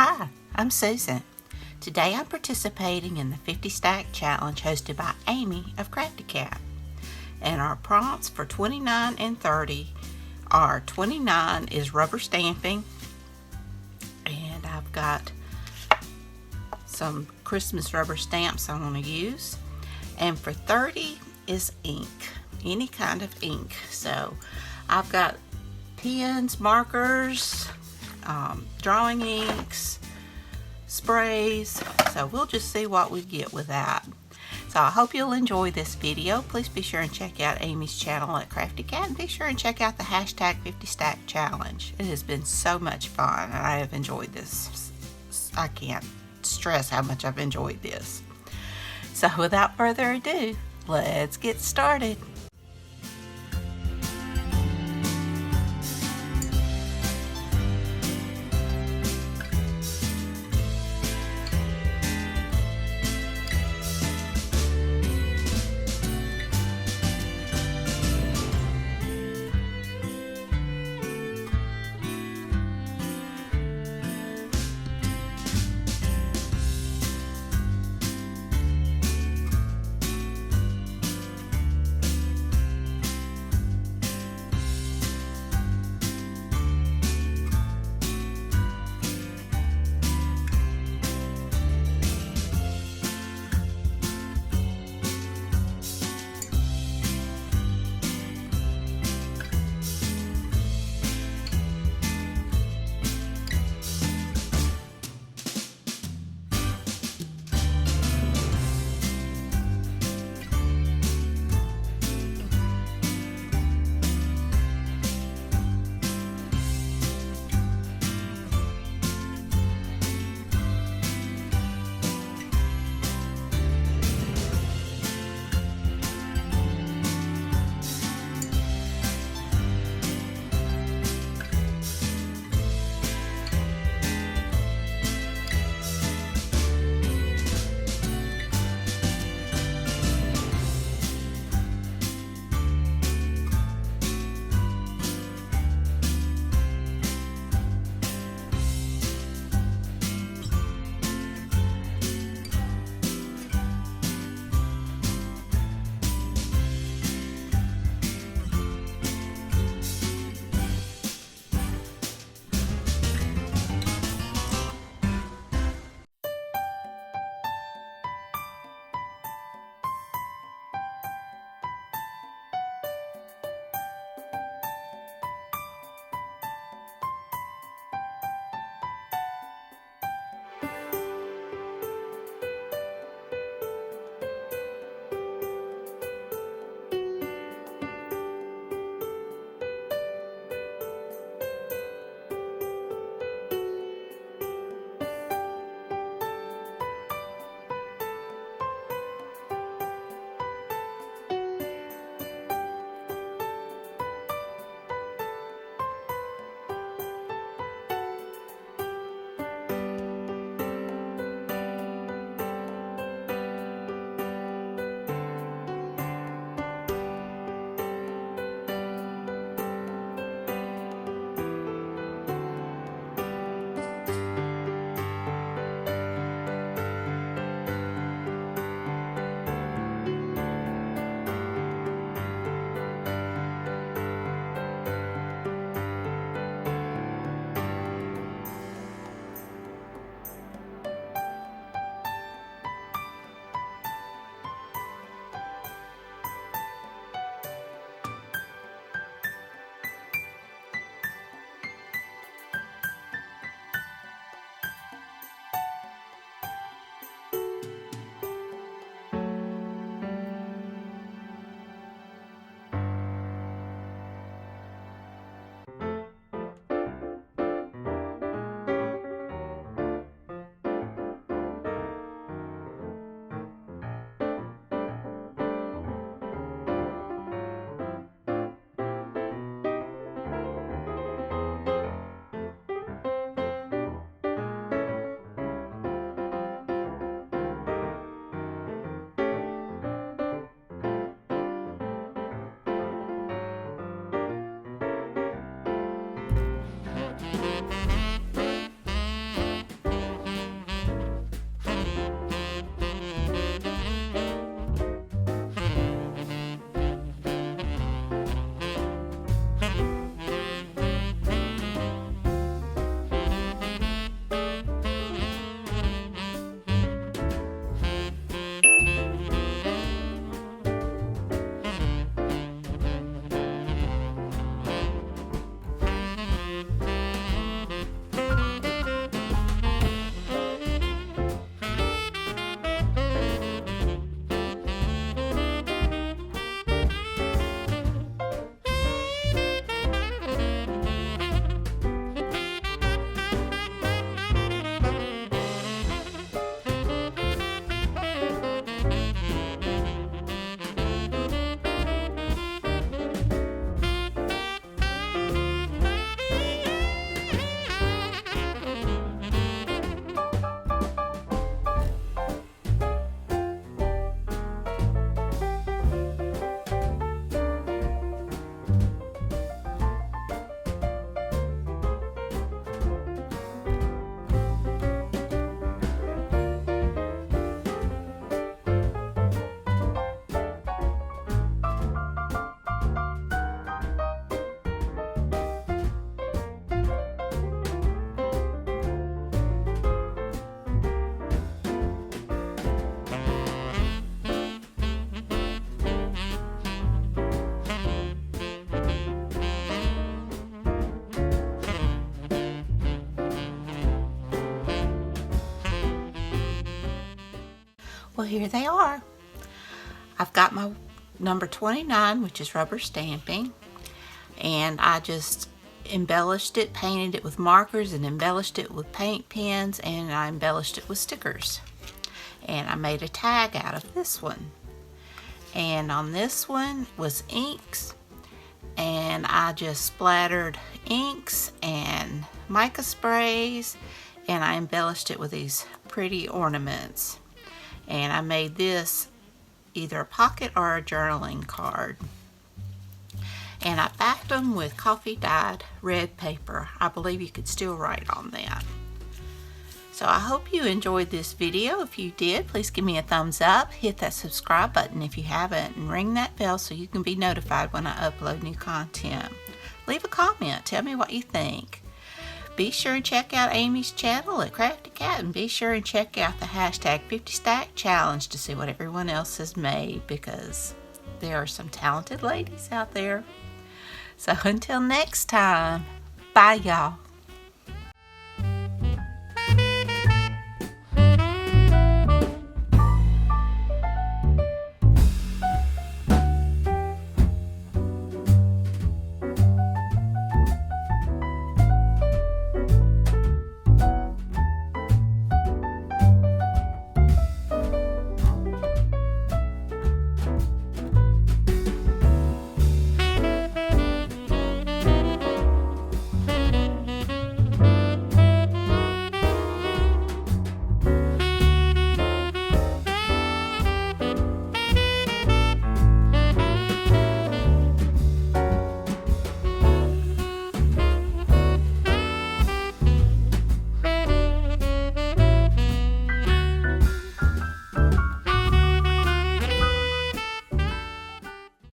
Hi, I'm Susan. Today I'm participating in the 50 Stack Challenge hosted by Amy of Crafty Cat. And our prompts for 29 and 30 are 29 is rubber stamping. And I've got some Christmas rubber stamps I want to use. And for 30 is ink, any kind of ink. So I've got pens, markers, drawing inks, sprays, so we'll just see what we get with that. So I hope you'll enjoy this video. Please be sure and check out Amy's channel at Crafty Cat, and be sure and check out the hashtag 50 Stack Challenge. It has been so much fun, and I have enjoyed this. I can't stress how much I've enjoyed this. So without further ado, let's get started. well, here they are. I've got my number 29, which is rubber stamping, and I just embellished it, painted it with markers, and embellished it with paint pens, and I embellished it with stickers. And I made a tag out of this one. And on this one was inks, and I just splattered inks and mica sprays, and I embellished it with these pretty ornaments. And I made this either a pocket or a journaling card. And I backed them with coffee dyed red paper. I believe you could still write on that. So I hope you enjoyed this video. If you did, please give me a thumbs up, hit that subscribe button if you haven't, and ring that bell so you can be notified when I upload new content. Leave a comment, tell me what you think. Be sure and check out Amy's channel at Crafty Cat, and be sure and check out the hashtag 50 Stack Challenge to see what everyone else has made, because there are some talented ladies out there. So until next time, bye y'all.